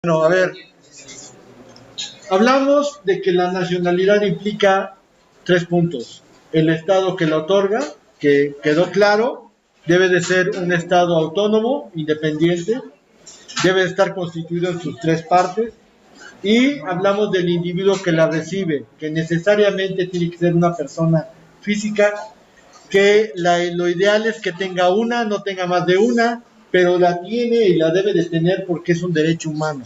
Bueno, a ver, hablamos de que la nacionalidad implica 3 puntos. El Estado que la otorga, que quedó claro, debe de ser un Estado autónomo, independiente, debe de estar constituido en sus 3 partes, y hablamos del individuo que la recibe, que necesariamente tiene que ser una persona física, que lo ideal es que tenga una, no tenga más de una, pero la tiene y la debe de tener porque es un derecho humano.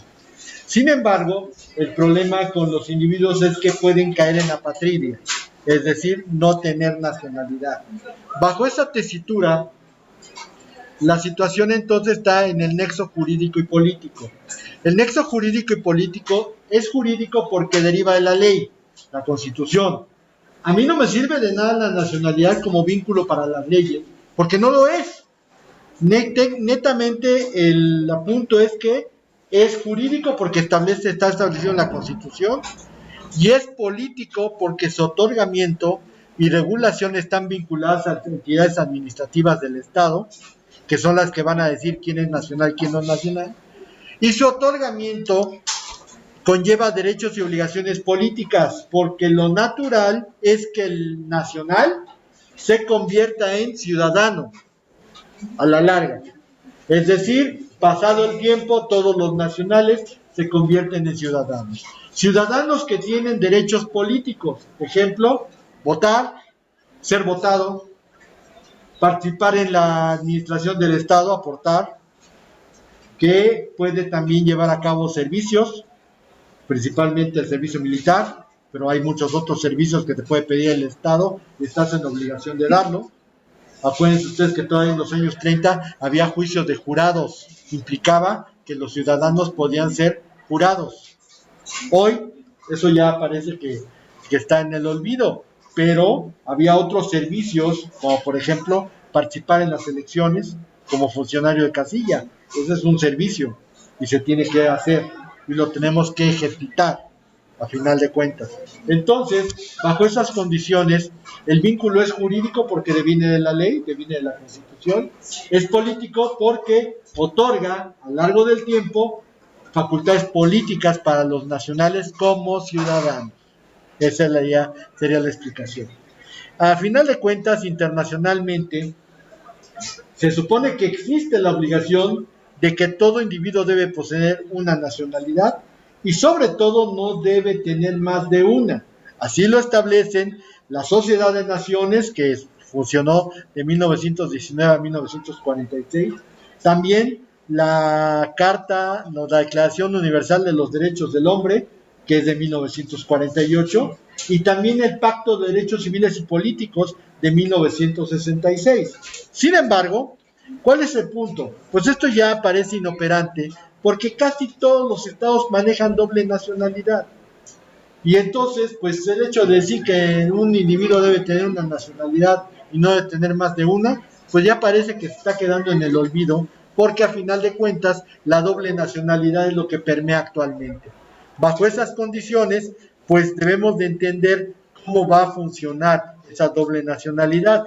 Sin embargo, el problema con los individuos es que pueden caer en apatridia, es decir, no tener nacionalidad. Bajo esa tesitura, la situación entonces está en el nexo jurídico y político. El nexo jurídico y político es jurídico porque deriva de la ley, la Constitución. A mí no me sirve de nada la nacionalidad como vínculo para las leyes, porque no lo es. Netamente el punto es que es jurídico porque está establecido en la Constitución, y es político porque su otorgamiento y regulación están vinculadas a entidades administrativas del Estado, que son las que van a decir quién es nacional y quién no es nacional, y su otorgamiento conlleva derechos y obligaciones políticas, porque lo natural es que el nacional se convierta en ciudadano a la larga. Es decir, pasado el tiempo, todos los nacionales se convierten en ciudadanos. Ciudadanos que tienen derechos políticos, ejemplo, votar, ser votado, participar en la administración del Estado, aportar, que puede también llevar a cabo servicios, principalmente el servicio militar, pero hay muchos otros servicios que te puede pedir el Estado y estás en obligación de darlo. Acuérdense ustedes que todavía en los años 30 había juicios de jurados, implicaba que los ciudadanos podían ser jurados. Hoy eso ya parece que está en el olvido, pero había otros servicios, como por ejemplo participar en las elecciones como funcionario de casilla. Ese es un servicio y se tiene que hacer y lo tenemos que ejercitar a final de cuentas. Entonces, bajo esas condiciones, el vínculo es jurídico porque deviene de la ley, deviene de la Constitución, es político porque otorga a lo largo del tiempo facultades políticas para los nacionales como ciudadanos. Esa sería la explicación. A final de cuentas, internacionalmente, se supone que existe la obligación de que todo individuo debe poseer una nacionalidad y sobre todo no debe tener más de una. Así lo establecen la Sociedad de Naciones, que funcionó de 1919 a 1946, también la Declaración Universal de los Derechos del Hombre, que es de 1948, y también el Pacto de Derechos Civiles y Políticos de 1966. Sin embargo, ¿cuál es el punto? Pues esto ya parece inoperante porque casi todos los estados manejan doble nacionalidad. Y entonces, pues el hecho de decir que un individuo debe tener una nacionalidad y no debe tener más de una, pues ya parece que se está quedando en el olvido, porque a final de cuentas la doble nacionalidad es lo que permea actualmente. Bajo esas condiciones, pues debemos de entender cómo va a funcionar esa doble nacionalidad.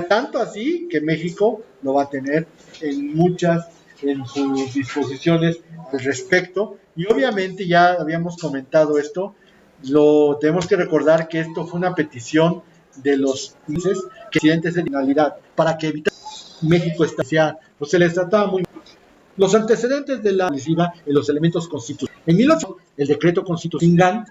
Tanto así que México lo va a tener en sus disposiciones al respecto, y obviamente ya habíamos comentado esto, tenemos que recordar que esto fue una petición de los países que presidentes de nacionalidad para que evitara México estaciara, pues se les trataba muy mal. Los antecedentes de la decisiva en los elementos constitucionales. En 1800, el decreto constitucional,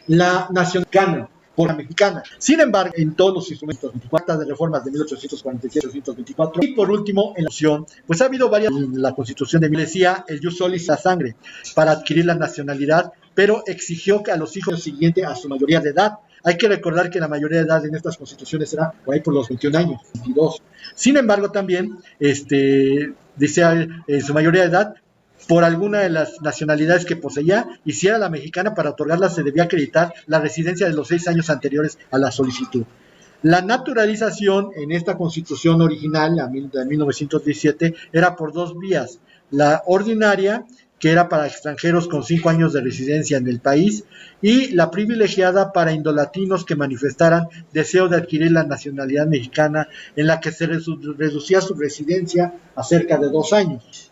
la nacional por la mexicana. Sin embargo, en todos los instrumentos, 24 de reformas de 1847, 1824, y por último, en la opción, pues ha habido varias, la Constitución de decía el jus solis la sangre para adquirir la nacionalidad, pero exigió que a los hijos siguientes a su mayoría de edad. Hay que recordar que la mayoría de edad en estas constituciones era por ahí por los 21 años, 22. Sin embargo, también, dice en su mayoría de edad, por alguna de las nacionalidades que poseía, y si era la mexicana, para otorgarla se debía acreditar la residencia de los 6 años anteriores a la solicitud. La naturalización en esta constitución original, de 1917, era por 2 vías. La ordinaria, que era para extranjeros con 5 años de residencia en el país, y la privilegiada para indolatinos que manifestaran deseo de adquirir la nacionalidad mexicana, en la que se reducía su residencia a cerca de 2 años.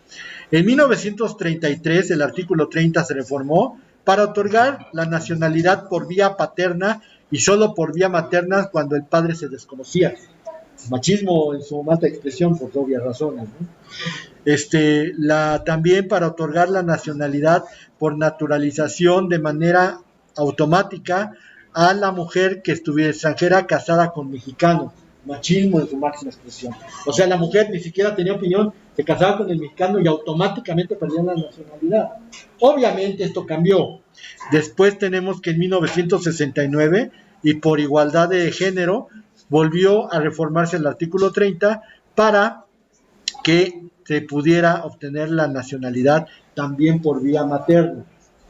En 1933 el artículo 30 se reformó para otorgar la nacionalidad por vía paterna y solo por vía materna cuando el padre se desconocía. Machismo en su más expresión por obvias razones, ¿no? También para otorgar la nacionalidad por naturalización de manera automática a la mujer que estuviera extranjera casada con mexicano. Machismo en su máxima expresión. O sea, la mujer ni siquiera tenía opinión, se casaba con el mexicano y automáticamente perdía la nacionalidad. Obviamente esto cambió. Después tenemos que en 1969, y por igualdad de género, volvió a reformarse el artículo 30 para que se pudiera obtener la nacionalidad también por vía materna,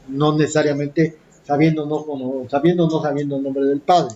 no necesariamente sabiendo o no sabiendo el nombre del padre.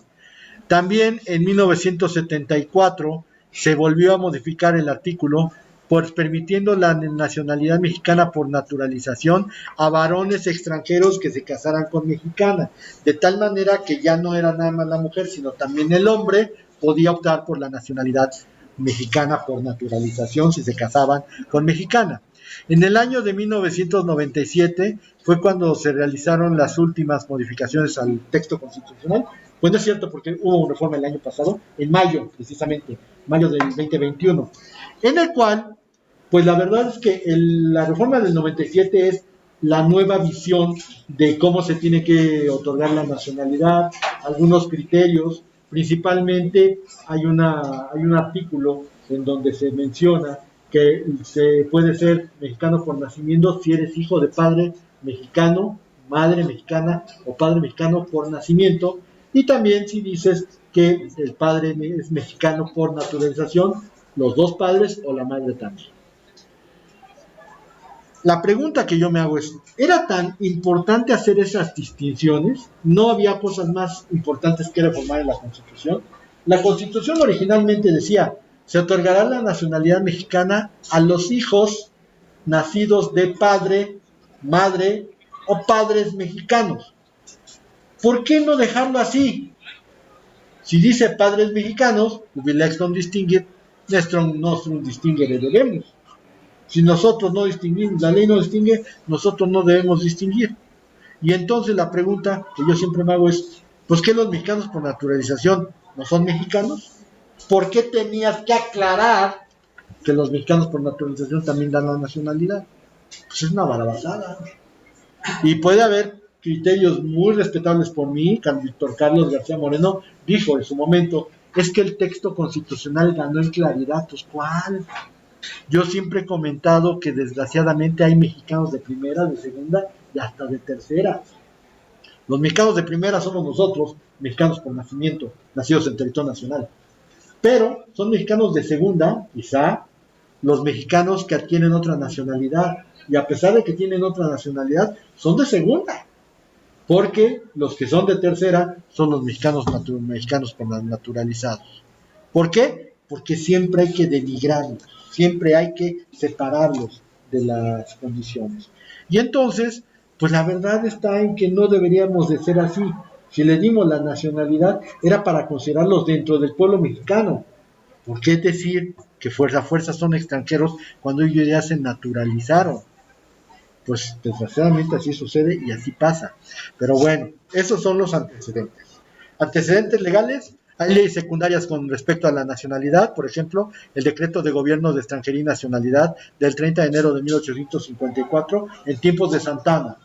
También en 1974 se volvió a modificar el artículo pues permitiendo la nacionalidad mexicana por naturalización a varones extranjeros que se casaran con mexicanas, de tal manera que ya no era nada más la mujer, sino también el hombre podía optar por la nacionalidad mexicana por naturalización si se casaban con mexicana. En el año de 1997 fue cuando se realizaron las últimas modificaciones al texto constitucional. Pues no es cierto, porque hubo una reforma el año pasado, en mayo, precisamente, mayo del 2021, en el cual, pues la verdad es que la reforma del 97 es la nueva visión de cómo se tiene que otorgar la nacionalidad, algunos criterios, principalmente hay un artículo en donde se menciona que se puede ser mexicano por nacimiento si eres hijo de padre mexicano, madre mexicana o padre mexicano por nacimiento, y también si dices que el padre es mexicano por naturalización, los dos padres o la madre también. La pregunta que yo me hago es, ¿era tan importante hacer esas distinciones? ¿No había cosas más importantes que reformar en la Constitución? La Constitución originalmente decía, se otorgará la nacionalidad mexicana a los hijos nacidos de padre, madre o padres mexicanos. ¿Por qué no dejarlo así? Si dice padres mexicanos, ubiclex non distinguit, nostrum distinguere debemos. Si nosotros no distinguimos, la ley no distingue, nosotros no debemos distinguir. Y entonces la pregunta que yo siempre me hago es, ¿pues qué los mexicanos por naturalización no son mexicanos? ¿Por qué tenías que aclarar que los mexicanos por naturalización también dan la nacionalidad? Pues es una barabasada. Y puede haber criterios muy respetables por mí. Víctor Carlos García Moreno dijo en su momento, es que el texto constitucional ganó en claridad. Pues ¿cuál? Yo siempre he comentado que desgraciadamente hay mexicanos de primera, de segunda y hasta de tercera. Los mexicanos de primera somos nosotros, mexicanos por nacimiento, nacidos en territorio nacional. Pero son mexicanos de segunda, quizá, los mexicanos que adquieren otra nacionalidad. Y a pesar de que tienen otra nacionalidad, son de segunda. Porque los que son de tercera son los mexicanos por naturalizados. ¿Por qué? Porque siempre hay que denigrarlos, siempre hay que separarlos de las condiciones. Y entonces, pues la verdad está en que no deberíamos de ser así. Si le dimos la nacionalidad, era para considerarlos dentro del pueblo mexicano. ¿Por qué decir que fuerza son extranjeros cuando ellos ya se naturalizaron? Pues desgraciadamente así sucede y así pasa. Pero bueno, esos son los antecedentes. Antecedentes legales, hay leyes secundarias con respecto a la nacionalidad, por ejemplo, el decreto de gobierno de extranjería y nacionalidad del 30 de enero de 1854 en tiempos de Santa Anna.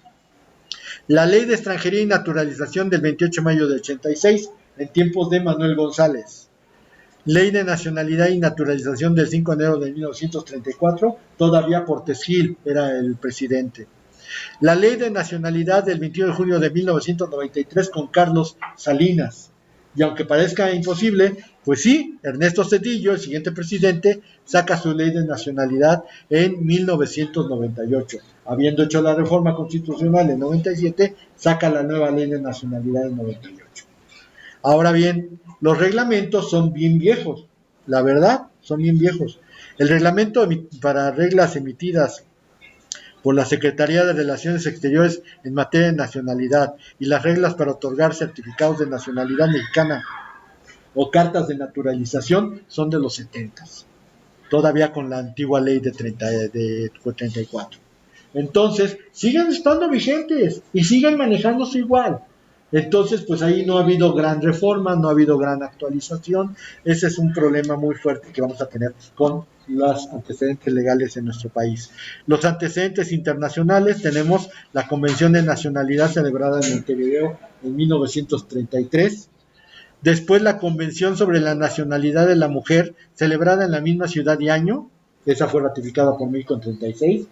La ley de extranjería y naturalización del 28 de mayo del 86 en tiempos de Manuel González. Ley de nacionalidad y naturalización del 5 de enero de 1934, todavía Portes Gil era el presidente. La ley de nacionalidad del 21 de junio de 1993 con Carlos Salinas. Y aunque parezca imposible, pues sí, Ernesto Zedillo, el siguiente presidente, saca su ley de nacionalidad en 1998. Habiendo hecho la reforma constitucional en 97, saca la nueva ley de nacionalidad en 98. Ahora bien, los reglamentos son bien viejos, la verdad, son bien viejos. El reglamento para reglas emitidas por la Secretaría de Relaciones Exteriores en materia de nacionalidad y las reglas para otorgar certificados de nacionalidad mexicana o cartas de naturalización son de los 70. todavía con la antigua ley de 34. Entonces, siguen estando vigentes y siguen manejándose igual. Entonces, pues ahí no ha habido gran reforma, no ha habido gran actualización. Ese es un problema muy fuerte que vamos a tener con los antecedentes legales en nuestro país. Los antecedentes internacionales, tenemos la Convención de Nacionalidad celebrada en Montevideo en 1933. Después la Convención sobre la Nacionalidad de la Mujer, celebrada en la misma ciudad y año. Esa fue ratificada por México en 36.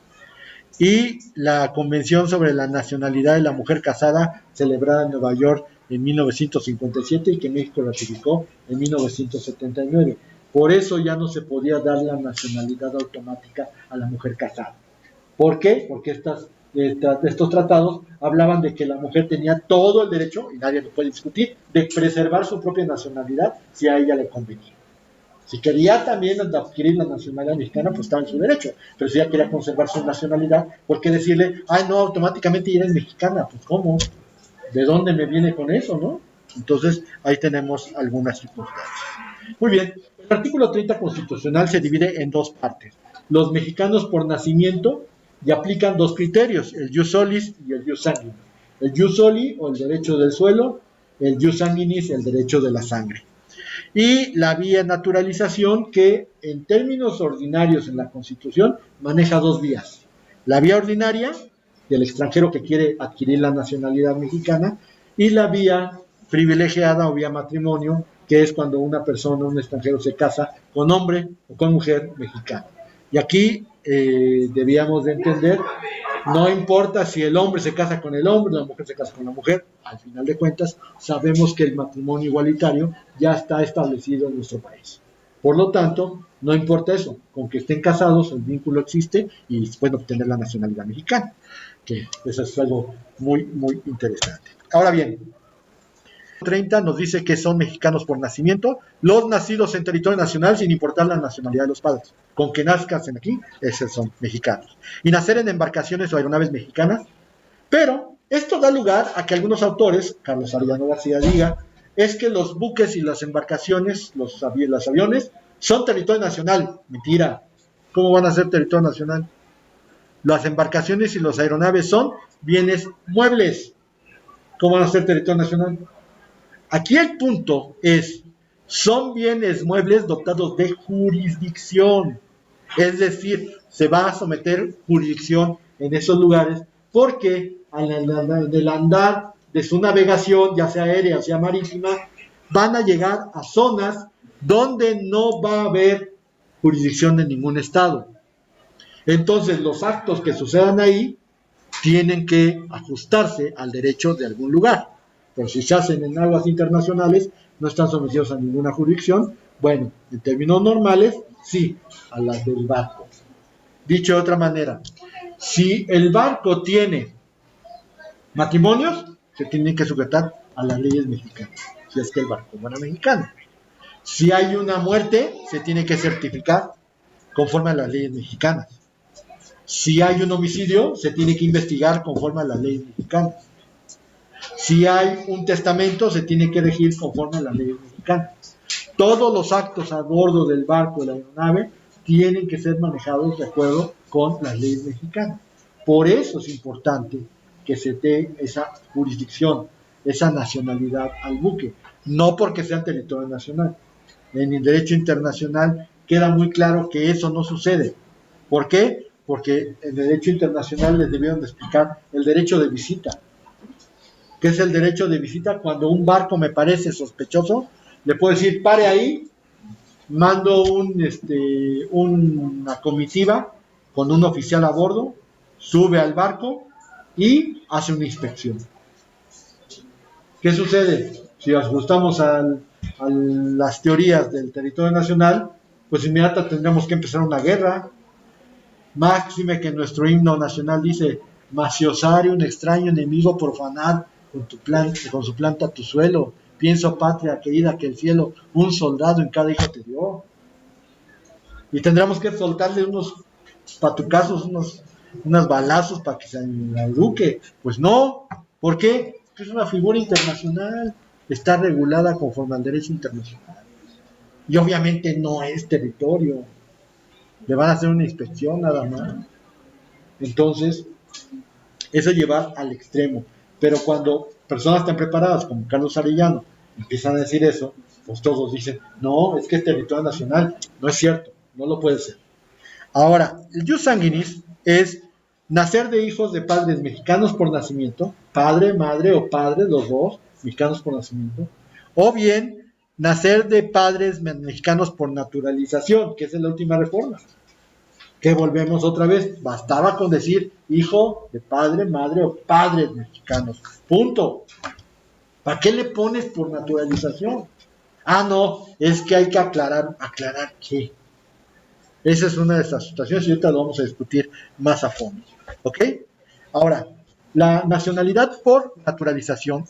Y la Convención sobre la Nacionalidad de la Mujer Casada, celebrada en Nueva York en 1957 y que México ratificó en 1979. Por eso ya no se podía dar la nacionalidad automática a la mujer casada. ¿Por qué? Porque estos tratados hablaban de que la mujer tenía todo el derecho, y nadie lo puede discutir, de preservar su propia nacionalidad si a ella le convenía. Si quería también adquirir la nacionalidad mexicana, pues estaba en su derecho. Pero si ella quería conservar su nacionalidad, ¿por qué decirle, ay, no, automáticamente ya eres mexicana? Pues, ¿cómo? ¿De dónde me viene con eso, no? Entonces, ahí tenemos algunas circunstancias. Muy bien, el artículo 30 constitucional se divide en dos partes. Los mexicanos por nacimiento, y aplican dos criterios, el jus solis y el jus sanguinis. El jus soli, o el derecho del suelo, el jus sanguinis, el derecho de la sangre. Y la vía naturalización, que en términos ordinarios en la Constitución maneja dos vías. La vía ordinaria, del extranjero que quiere adquirir la nacionalidad mexicana, y la vía privilegiada o vía matrimonio, que es cuando una persona, un extranjero, se casa con hombre o con mujer mexicana. Y aquí debíamos de entender, no importa si el hombre se casa con el hombre, la mujer se casa con la mujer, al final de cuentas sabemos que el matrimonio igualitario ya está establecido en nuestro país. Por lo tanto, no importa eso, con que estén casados, el vínculo existe y pueden obtener la nacionalidad mexicana, que eso es algo muy, muy interesante. Ahora bien, 30 nos dice que son mexicanos por nacimiento, los nacidos en territorio nacional sin importar la nacionalidad de los padres. Con que nazcan aquí, esos son mexicanos. Y nacer en embarcaciones o aeronaves mexicanas, pero esto da lugar a que algunos autores, Carlos Arellano García, diga, es que los buques y las embarcaciones, los aviones, son territorio nacional. Mentira. ¿Cómo van a ser territorio nacional? Las embarcaciones y las aeronaves son bienes muebles. ¿Cómo van a ser territorio nacional? Aquí el punto es, son bienes muebles dotados de jurisdicción, es decir, se va a someter jurisdicción en esos lugares porque en el andar de su navegación, ya sea aérea o sea marítima, van a llegar a zonas donde no va a haber jurisdicción de ningún estado. Entonces, los actos que sucedan ahí tienen que ajustarse al derecho de algún lugar. Pero si se hacen en aguas internacionales, no están sometidos a ninguna jurisdicción. Bueno, en términos normales, sí, a las del barco. Dicho de otra manera, si el barco tiene matrimonios, se tienen que sujetar a las leyes mexicanas, si es que el barco fuera mexicano. Si hay una muerte, se tiene que certificar conforme a las leyes mexicanas. Si hay un homicidio, se tiene que investigar conforme a las leyes mexicanas. Si hay un testamento, se tiene que regir conforme a las leyes mexicanas. Todos los actos a bordo del barco, de la aeronave, tienen que ser manejados de acuerdo con las leyes mexicanas. Por eso es importante que se dé esa jurisdicción, esa nacionalidad al buque, no porque sea territorio nacional. En el derecho internacional queda muy claro que eso no sucede. ¿Por qué? Porque en el derecho internacional les debieron de explicar el derecho de visita. ¿Qué es el derecho de visita? Cuando un barco me parece sospechoso, le puedo decir, pare ahí, mando una comitiva con un oficial a bordo, sube al barco y hace una inspección. ¿Qué sucede? Si ajustamos a las teorías del territorio nacional, pues inmediatamente tendremos que empezar una guerra. Máxime que nuestro himno nacional dice, mas si osare un extraño enemigo profanar con su planta tu suelo, pienso patria querida que el cielo un soldado en cada hijo te dio. Y tendremos que soltarle unos patucazos, unos balazos para que se eduque. Pues no, ¿por qué? Porque es una figura internacional, está regulada conforme al derecho internacional. Y obviamente no es territorio. le van a hacer una inspección nada más. Entonces, eso lleva al extremo. Pero cuando personas tan preparadas como Carlos Arellano empiezan a decir eso, pues todos dicen, no, es que es territorio nacional. No es cierto, no lo puede ser. Ahora, el jus sanguinis es nacer de hijos de padres mexicanos por nacimiento, padre, madre o padre, los dos, mexicanos por nacimiento, o bien nacer de padres mexicanos por naturalización, que es la última reforma. Que volvemos otra vez, bastaba con decir hijo de padre, madre o padres mexicanos. Punto. ¿Para qué le pones por naturalización? Ah, no, es que hay que aclarar. ¿Aclarar qué? Esa es una de esas situaciones y ahorita lo vamos a discutir más a fondo. ¿Ok? Ahora, la nacionalidad por naturalización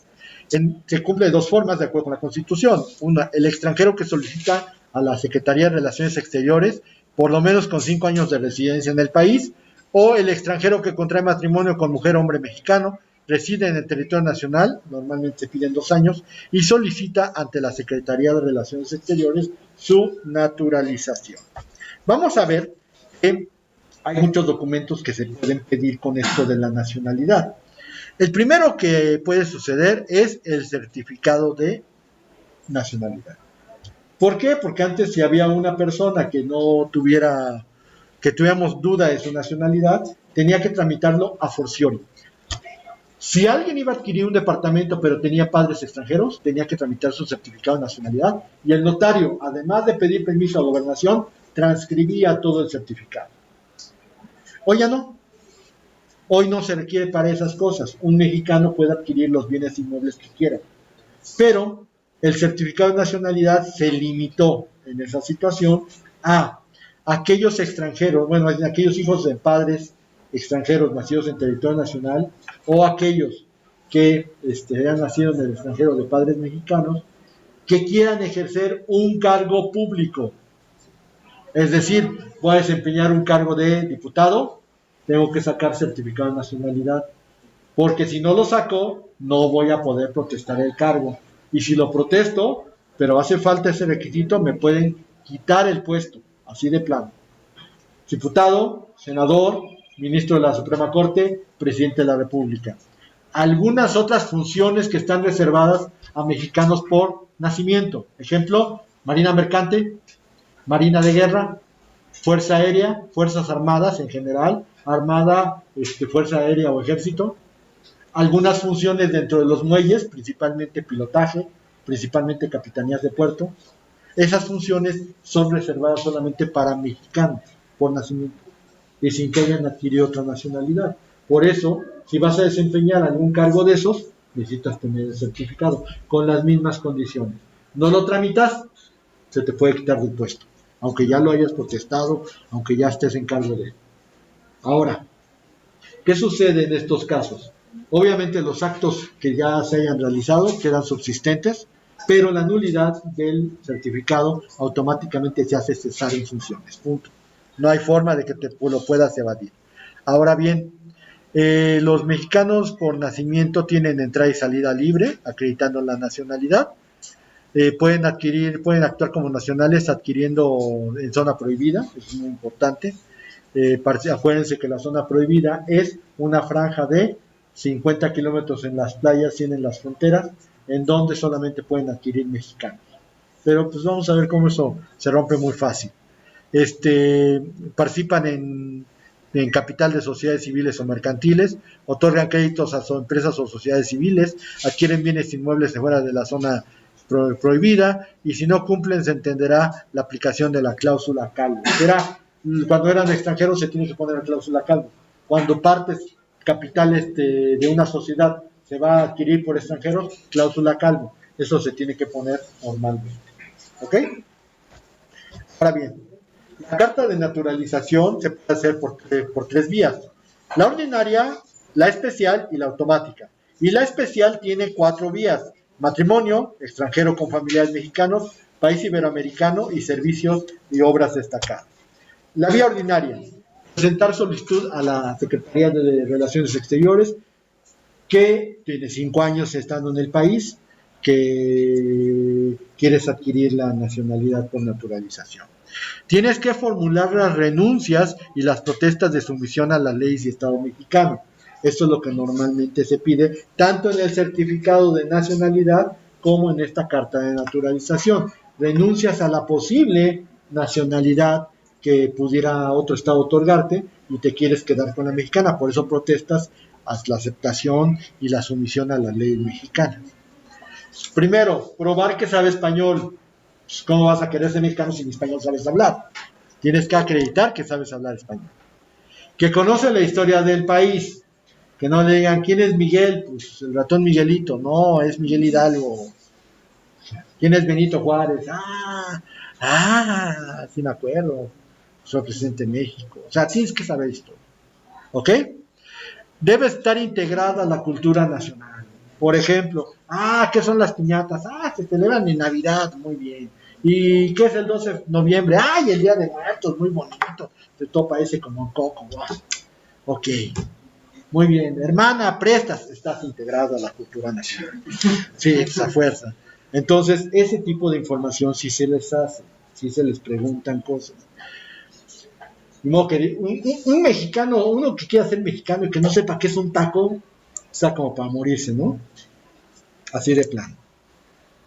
se cumple de dos formas de acuerdo con la Constitución. Una, el extranjero que solicita a la Secretaría de Relaciones Exteriores por lo menos con 5 años de residencia en el país, o el extranjero que contrae matrimonio con mujer o hombre mexicano, reside en el territorio nacional, normalmente se piden 2 años, y solicita ante la Secretaría de Relaciones Exteriores su naturalización. Vamos a ver que hay muchos documentos que se pueden pedir con esto de la nacionalidad. El primero que puede suceder es el certificado de nacionalidad. ¿Por qué? Porque antes si había una persona que no tuviera, que tuviéramos duda de su nacionalidad, tenía que tramitarlo a forciori. Si alguien iba a adquirir un departamento pero tenía padres extranjeros, tenía que tramitar su certificado de nacionalidad y el notario, además de pedir permiso a gobernación, transcribía todo el certificado. Hoy ya no. Hoy no se requiere para esas cosas. Un mexicano puede adquirir los bienes inmuebles que quiera. Pero el certificado de nacionalidad se limitó en esa situación a aquellos extranjeros, bueno, aquellos hijos de padres extranjeros nacidos en territorio nacional o aquellos que hayan nacido en el extranjero de padres mexicanos que quieran ejercer un cargo público. Es decir, voy a desempeñar un cargo de diputado, tengo que sacar certificado de nacionalidad, porque si no lo saco, no voy a poder protestar el cargo. Y si lo protesto, pero hace falta ese requisito, me pueden quitar el puesto, así de plano. Diputado, senador, ministro de la Suprema Corte, presidente de la República. Algunas otras funciones que están reservadas a mexicanos por nacimiento. Ejemplo, Marina Mercante, Marina de Guerra, Fuerza Aérea, Fuerzas Armadas en general, Armada, Fuerza Aérea o Ejército. Algunas funciones dentro de los muelles, principalmente pilotaje, principalmente capitanías de puerto. Esas funciones son reservadas solamente para mexicanos por nacimiento y sin que hayan adquirido otra nacionalidad. Por eso, si vas a desempeñar algún cargo de esos, necesitas tener el certificado con las mismas condiciones. No lo tramitas, se te puede quitar del puesto, aunque ya lo hayas protestado, aunque ya estés en cargo de él. Ahora, ¿qué sucede en estos casos? Obviamente los actos que ya se hayan realizado quedan subsistentes, pero la nulidad del certificado automáticamente se hace cesar en funciones. Punto. No hay forma de que lo puedas evadir. Ahora bien, los mexicanos por nacimiento tienen entrada y salida libre, acreditando la nacionalidad. Pueden actuar como nacionales adquiriendo en zona prohibida, es muy importante. Acuérdense que la zona prohibida es una franja de 50 kilómetros en las playas, 100 en las fronteras, en donde solamente pueden adquirir mexicanos. Pero pues vamos a ver cómo eso se rompe muy fácil. Participan en capital de sociedades civiles o mercantiles, otorgan créditos a empresas o sociedades civiles, adquieren bienes inmuebles de fuera de la zona prohibida, y si no cumplen se entenderá la aplicación de la cláusula calvo. Cuando eran extranjeros se tiene que poner la cláusula calvo. Cuando partes capitales de una sociedad se va a adquirir por extranjeros, cláusula calvo. Eso se tiene que poner normalmente. ¿Ok? Ahora bien, la carta de naturalización se puede hacer por 3 vías. La ordinaria, la especial y la automática. Y la especial tiene 4 vías. Matrimonio, extranjero con familiares mexicanos, país iberoamericano y servicios y obras destacadas. La vía ordinaria, presentar solicitud a la Secretaría de Relaciones Exteriores, que tiene 5 años estando en el país, que quieres adquirir la nacionalidad por naturalización. Tienes que formular las renuncias y las protestas de sumisión a las leyes y Estado mexicano. Esto es lo que normalmente se pide, tanto en el certificado de nacionalidad como en esta carta de naturalización. Renuncias a la posible nacionalidad que pudiera otro estado otorgarte y te quieres quedar con la mexicana. Por eso protestas a la aceptación y la sumisión a las leyes mexicanas. Primero, probar que sabe español. Pues, ¿cómo vas a querer ser mexicano si en español sabes hablar? Tienes que acreditar que sabes hablar español. Que conoce la historia del país. Que no le digan, ¿quién es Miguel? Pues el ratón Miguelito. No, es Miguel Hidalgo. ¿Quién es Benito Juárez? Sí me acuerdo. Soy presidente de México. O sea, tienes que saber esto. ¿Ok? Debe estar integrada a la cultura nacional. Por ejemplo, ¿qué son las piñatas? Se celebran en Navidad, muy bien. ¿Y qué es el 12 de noviembre? ¡Ay, el Día de Muertos, muy bonito! Te topa ese como un coco. ¡Wow! Ok, muy bien. Hermana, prestas, estás integrado a la cultura nacional. Sí, esa fuerza. Entonces, ese tipo de información sí se les hace, sí se les preguntan cosas. Un mexicano, uno que quiera ser mexicano y que no sepa qué es un taco, está como para morirse, ¿no? Así de plano.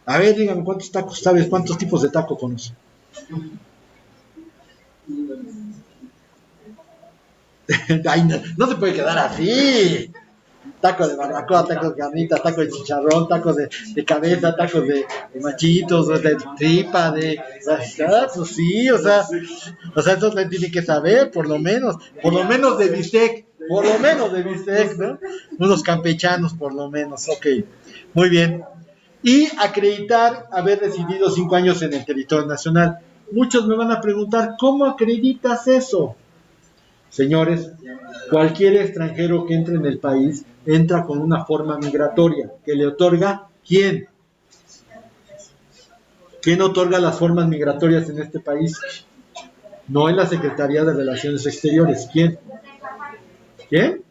A ver, dígame cuántos tacos sabes, cuántos tipos de taco conoces. Ay, no, no se puede quedar así. Taco de barbacoa, taco de carnitas, taco de chicharrón, tacos de cabeza, tacos de machitos, de tripa, pues sí, o sea, eso le tiene que saber, por lo menos de bistec, ¿no? Unos campechanos, por lo menos, ok, muy bien. Y acreditar haber residido 5 años en el territorio nacional. Muchos me van a preguntar, ¿cómo acreditas eso? Señores, cualquier extranjero que entre en el país entra con una forma migratoria que le otorga ¿quién? ¿Quién otorga las formas migratorias en este país? No en la Secretaría de Relaciones Exteriores. ¿Quién? ¿Quién?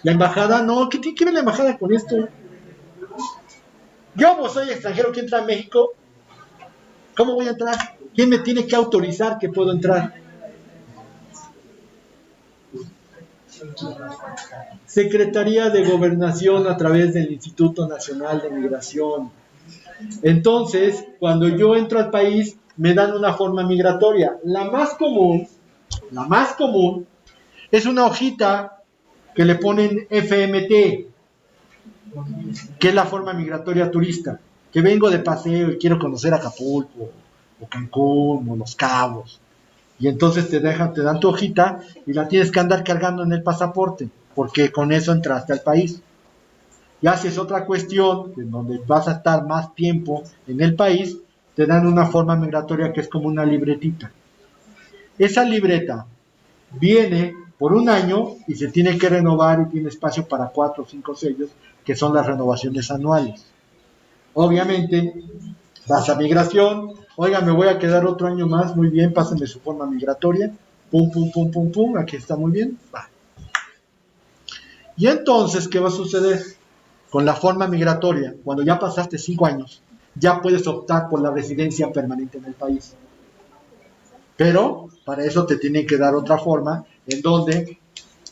La embajada, no, ¿qué tiene que ver la embajada con esto? Yo soy extranjero que entra a México, ¿cómo voy a entrar? ¿Quién me tiene que autorizar que puedo entrar? Secretaría de Gobernación a través del Instituto Nacional de Migración. Entonces, cuando yo entro al país, me dan una forma migratoria. La más común, es una hojita que le ponen FMT, que es la forma migratoria turista, que vengo de paseo y quiero conocer Acapulco, o Cancún, o Los Cabos. Y entonces te dan tu hojita y la tienes que andar cargando en el pasaporte, porque con eso entraste al país. Ya si es otra cuestión, en donde vas a estar más tiempo en el país, te dan una forma migratoria que es como una libretita. Esa libreta viene por un año y se tiene que renovar y tiene espacio para 4 o 5 sellos, que son las renovaciones anuales. Obviamente, vas a migración, oiga, me voy a quedar otro año más, muy bien, pásenme su forma migratoria, pum, pum, pum, pum, pum, aquí está muy bien, va. Y entonces, ¿qué va a suceder? Con la forma migratoria, cuando ya pasaste 5 años, ya puedes optar por la residencia permanente en el país. Pero para eso te tienen que dar otra forma en donde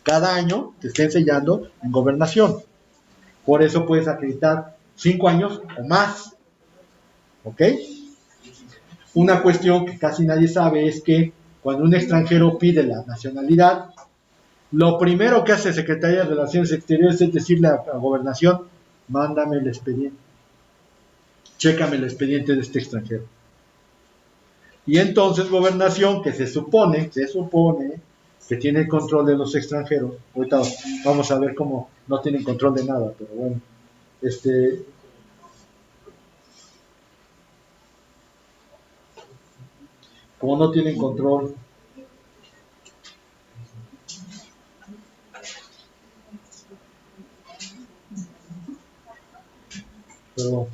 cada año te estén sellando en gobernación. Por eso puedes acreditar 5 años o más. ¿Ok? Una cuestión que casi nadie sabe es que cuando un extranjero pide la nacionalidad, lo primero que hace Secretaría de Relaciones Exteriores es decirle a Gobernación, mándame el expediente, chécame el expediente de este extranjero. Y entonces Gobernación, que se supone que tiene el control de los extranjeros, ahorita vamos a ver cómo no tienen control de nada, pero bueno, como no tienen control, pero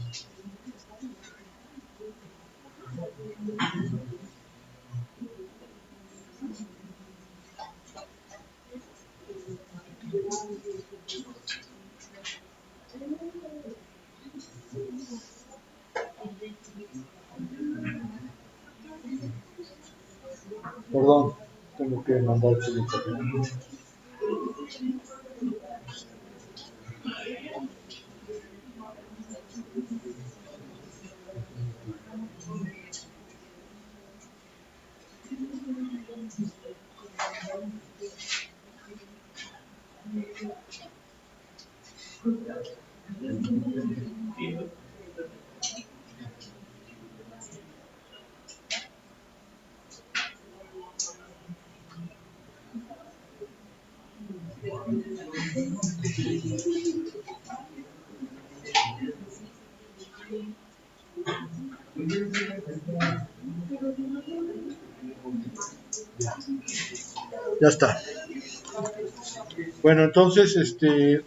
Perdón, tengo que mandar el mensaje. Ya está. Bueno, entonces, te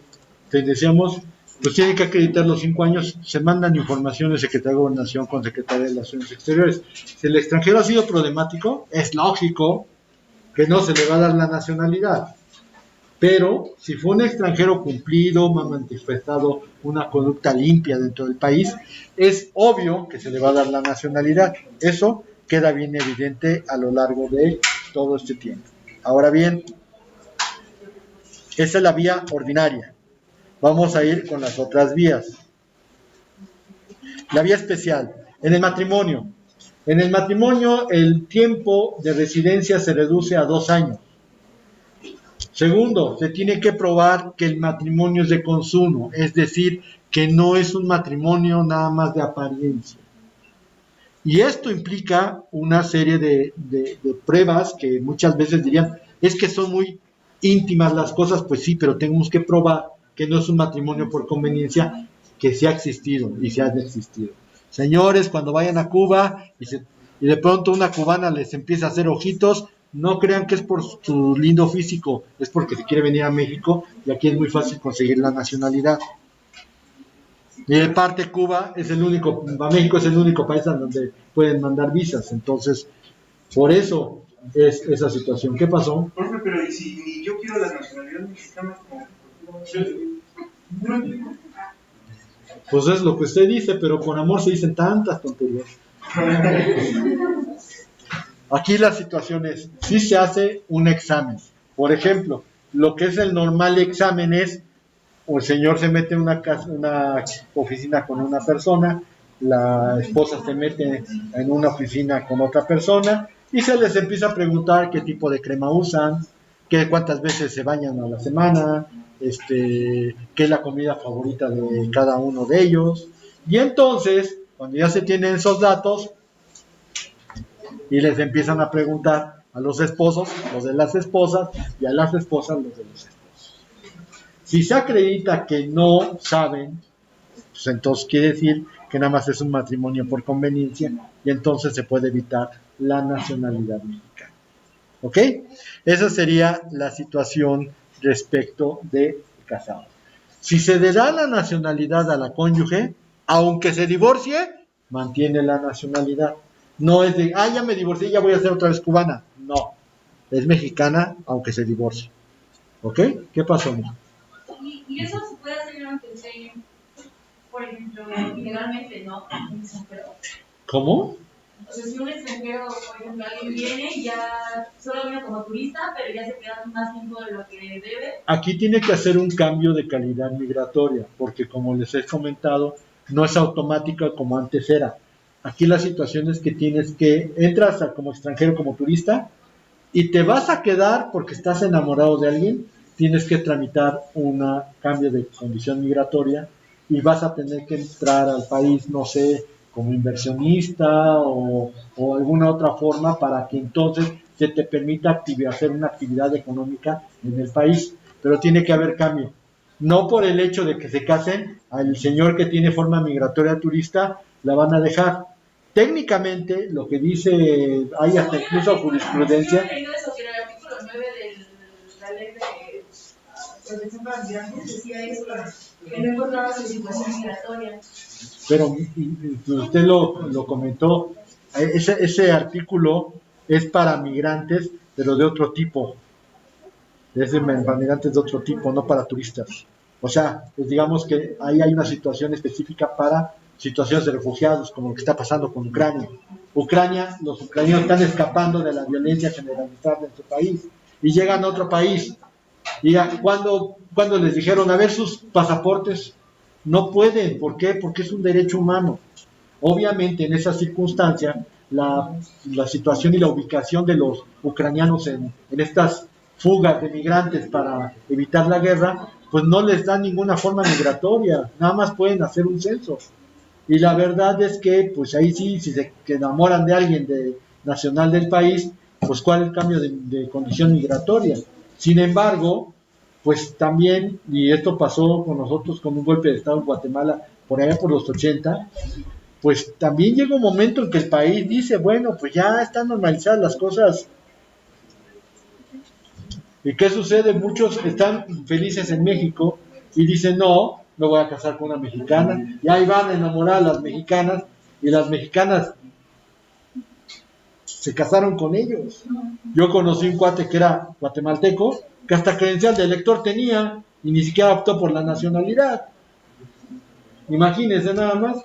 decíamos, pues tienen que acreditar los 5 años, se mandan información de Secretaría de Gobernación con Secretaría de Relaciones Exteriores. Si el extranjero ha sido problemático, es lógico que no se le va a dar la nacionalidad. Pero si fue un extranjero cumplido, ha manifestado una conducta limpia dentro del país, es obvio que se le va a dar la nacionalidad. Eso queda bien evidente a lo largo de todo este tiempo. Ahora bien, esa es la vía ordinaria. Vamos a ir con las otras vías. La vía especial. En el matrimonio. En el matrimonio el tiempo de residencia se reduce a 2 años. Segundo, se tiene que probar que el matrimonio es de consumo, es decir, que no es un matrimonio nada más de apariencia. Y esto implica una serie de pruebas que muchas veces dirían, es que son muy íntimas las cosas, pues sí, pero tenemos que probar que no es un matrimonio por conveniencia, que sí ha existido y se ha existido. Señores, cuando vayan a Cuba y de pronto una cubana les empieza a hacer ojitos, no crean que es por su lindo físico, es porque se quiere venir a México y aquí es muy fácil conseguir la nacionalidad. Y de parte Cuba es el único, México es el único país donde pueden mandar visas, entonces por eso es esa situación. ¿Qué pasó? Profe, pero ¿y si yo quiero la nacionalidad mexicana? Pues es lo que usted dice, pero con amor se dicen tantas tonterías. Aquí la situación es, si se hace un examen, por ejemplo, lo que es el normal examen es, o el señor se mete en una oficina con una persona, la esposa se mete en una oficina con otra persona y se les empieza a preguntar qué tipo de crema usan, cuántas veces se bañan a la semana, qué es la comida favorita de cada uno de ellos. Y entonces, cuando ya se tienen esos datos, y les empiezan a preguntar a los esposos, los de las esposas, y a las esposas, los de los esposos. Si se acredita que no saben, pues entonces quiere decir que nada más es un matrimonio por conveniencia y entonces se puede evitar la nacionalidad mexicana. ¿Ok? Esa sería la situación respecto de casados. Si se le da la nacionalidad a la cónyuge, aunque se divorcie, mantiene la nacionalidad. No es de, ya me divorcié, ya voy a ser otra vez cubana. No, es mexicana aunque se divorcie. ¿Ok? ¿Qué pasó, mijo? Y eso se puede hacer aunque esté, por ejemplo, ilegalmente, ¿no? Un extranjero. ¿Cómo? O sea, si un extranjero, por ejemplo, alguien viene y ya solo viene como turista, pero ya se queda más tiempo de lo que debe. Aquí tiene que hacer un cambio de calidad migratoria, porque como les he comentado, no es automática como antes era. Aquí la situación es que entras como extranjero, como turista, y te vas a quedar porque estás enamorado de alguien, tienes que tramitar un cambio de condición migratoria y vas a tener que entrar al país, no sé, como inversionista o alguna otra forma para que entonces se te permita hacer una actividad económica en el país. Pero tiene que haber cambio. No por el hecho de que se casen, al señor que tiene forma migratoria turista la van a dejar. Técnicamente, lo que dice, hay hasta incluso jurisprudencia. Yo he leído eso, que en el artículo 9 de la ley de protección para migrantes decía eso, que no importaba su situación migratoria. Pero usted lo comentó, ese artículo es para migrantes, pero de otro tipo. Es para migrantes de otro tipo, no para turistas. O sea, pues digamos que ahí hay una situación específica para situaciones de refugiados, como lo que está pasando con Ucrania. Ucrania, los ucranianos están escapando de la violencia generalizada en su país y llegan a otro país. Y cuando les dijeron a ver sus pasaportes, no pueden. ¿Por qué? Porque es un derecho humano. Obviamente en esa circunstancia la situación y la ubicación de los ucranianos en estas fugas de migrantes para evitar la guerra, pues no les da ninguna forma migratoria, nada más pueden hacer un censo. Y la verdad es que, pues ahí sí, si se enamoran de alguien de nacional del país, pues cuál es el cambio de condición migratoria. Sin embargo, pues también, y esto pasó con nosotros con un golpe de Estado en Guatemala, por allá por los 80, pues también llega un momento en que el país dice, bueno, pues ya están normalizadas las cosas. ¿Y qué sucede? Muchos están felices en México y dicen, no, me voy a casar con una mexicana. Y ahí van a enamorar a las mexicanas y las mexicanas se casaron con ellos. Yo conocí un cuate que era guatemalteco, que hasta credencial de elector tenía y ni siquiera optó por la nacionalidad. Imagínense nada más.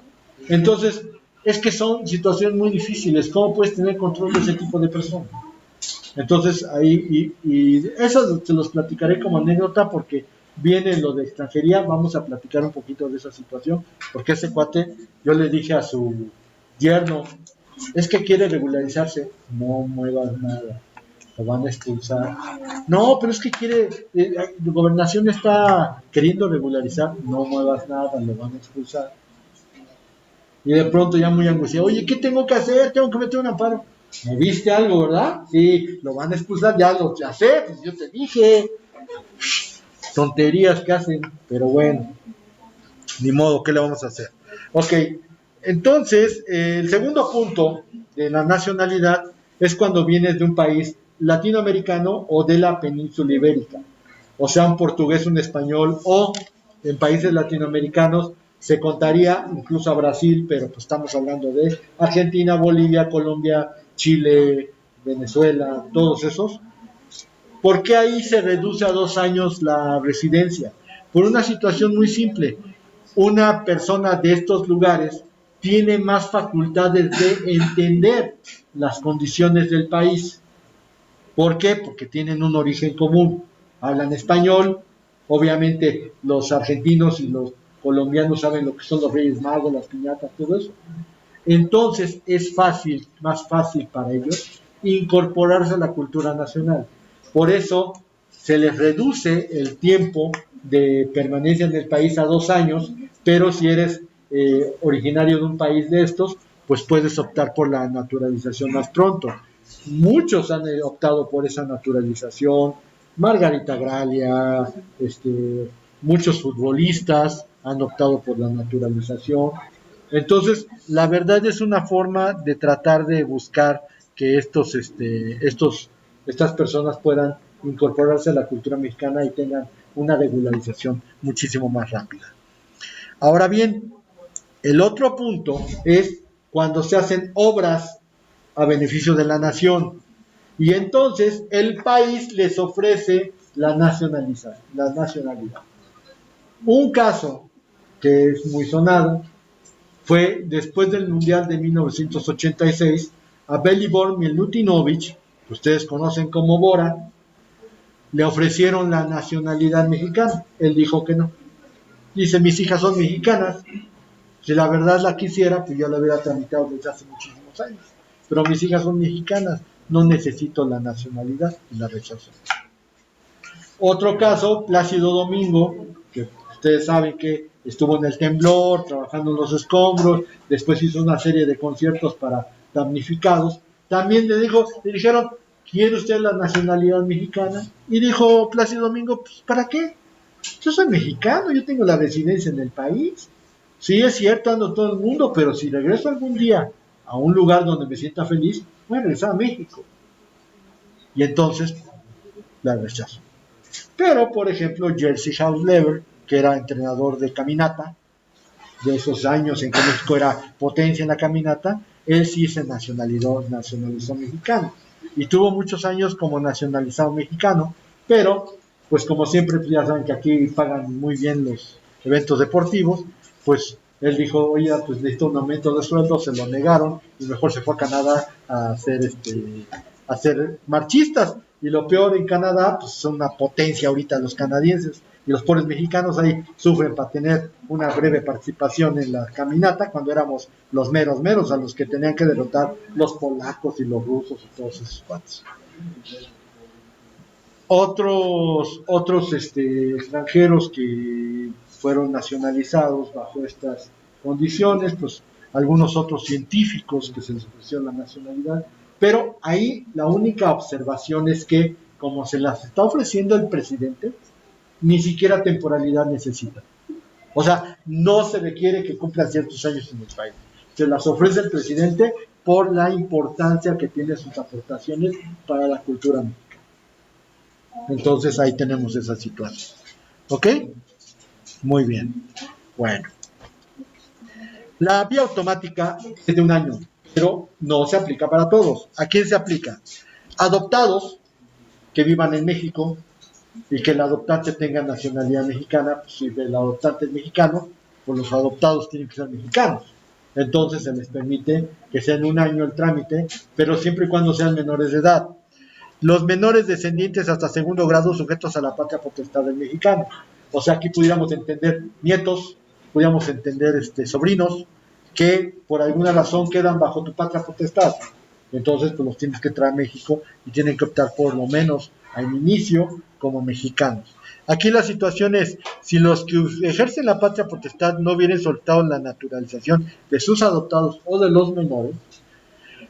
Entonces, es que son situaciones muy difíciles. ¿Cómo puedes tener control de ese tipo de personas? Entonces, ahí, y eso se los platicaré como anécdota porque viene lo de extranjería. Vamos a platicar un poquito de esa situación, porque ese cuate, yo le dije a su yerno, es que quiere regularizarse. No muevas nada, lo van a expulsar. No, pero es que quiere, la gobernación está queriendo regularizar. No muevas nada, lo van a expulsar. Y de pronto ya muy angustiado, oye, ¿qué tengo que hacer? Tengo que meter un amparo. ¿Me viste algo, verdad? Sí, lo van a expulsar, ya sé, pues yo te dije. Tonterías que hacen, pero bueno, ni modo, ¿qué le vamos a hacer? Ok, entonces, el segundo punto de la nacionalidad es cuando vienes de un país latinoamericano o de la península ibérica, o sea, un portugués, un español, o en países latinoamericanos se contaría incluso a Brasil, pero pues estamos hablando de Argentina, Bolivia, Colombia, Chile, Venezuela, todos esos. ¿Por qué ahí se reduce a 2 años la residencia? Por una situación muy simple. Una persona de estos lugares tiene más facultades de entender las condiciones del país. ¿Por qué? Porque tienen un origen común. Hablan español, obviamente los argentinos y los colombianos saben lo que son los Reyes Magos, las piñatas, todo eso. Entonces es fácil, más fácil para ellos incorporarse a la cultura nacional. Por eso se les reduce el tiempo de permanencia en el país a 2 años, pero si eres originario de un país de estos, pues puedes optar por la naturalización más pronto. Muchos han optado por esa naturalización, Margarita Gralia, muchos futbolistas han optado por la naturalización. Entonces, la verdad es una forma de tratar de buscar que estas personas puedan incorporarse a la cultura mexicana y tengan una regularización muchísimo más rápida. Ahora bien, el otro punto es cuando se hacen obras a beneficio de la nación y entonces el país les ofrece la nacionalidad. Un caso que es muy sonado fue después del Mundial de 1986, a Belibor Milutinovic, que ustedes conocen como Bora, le ofrecieron la nacionalidad mexicana. Él dijo que no. Dice, mis hijas son mexicanas, si la verdad la quisiera, pues yo la hubiera tramitado desde hace muchísimos años. Pero mis hijas son mexicanas, no necesito la nacionalidad, y la rechazó. Otro caso, Plácido Domingo, que ustedes saben que estuvo en el temblor, trabajando en los escombros, después hizo una serie de conciertos para damnificados. También le dijeron, ¿quiere usted la nacionalidad mexicana? Y dijo Plácido Domingo, pues ¿para qué? Yo soy mexicano, yo tengo la residencia en el país. Sí, es cierto, ando todo el mundo, pero si regreso algún día a un lugar donde me sienta feliz, voy a regresar a México. Y entonces la rechazo. Pero, por ejemplo, Jerzy Hausleber, que era entrenador de caminata, de esos años en que México era potencia en la caminata, él sí se nacionalizó mexicano. Y tuvo muchos años como nacionalizado mexicano, pero, pues como siempre, ya saben que aquí pagan muy bien los eventos deportivos, pues Él dijo, oye, pues necesito un aumento de sueldo, se lo negaron y mejor se fue a Canadá a hacer marchistas. Y lo peor en Canadá, pues son una potencia ahorita los canadienses y los pobres mexicanos ahí sufren para tener una breve participación en la caminata cuando éramos los meros meros a los que tenían que derrotar los polacos y los rusos y todos esos cuantos. Otros extranjeros que fueron nacionalizados bajo estas condiciones, pues algunos otros científicos que se les ofreció la nacionalidad, pero ahí la única observación es que como se las está ofreciendo el presidente, ni siquiera temporalidad necesita. O sea, no se requiere que cumplan ciertos años en el país. Se las ofrece el presidente por la importancia que tiene sus aportaciones para la cultura mexicana. Entonces ahí tenemos esa situación. ¿Ok? Muy bien. Bueno. La vía automática es de un año, pero no se aplica para todos. ¿A quién se aplica? Adoptados que vivan en México y que el adoptante tenga nacionalidad mexicana. Pues si el adoptante es mexicano, pues los adoptados tienen que ser mexicanos. Entonces se les permite que sea en un año el trámite, pero siempre y cuando sean menores de edad. Los menores descendientes hasta segundo grado sujetos a la patria potestad del mexicano. O sea, aquí pudiéramos entender nietos, pudiéramos entender sobrinos, que por alguna razón quedan bajo tu patria potestad. Entonces, pues los tienes que traer a México y tienen que optar por lo menos al inicio como mexicanos. Aquí la situación es, si los que ejercen la patria potestad no vienen soltado la naturalización de sus adoptados o de los menores,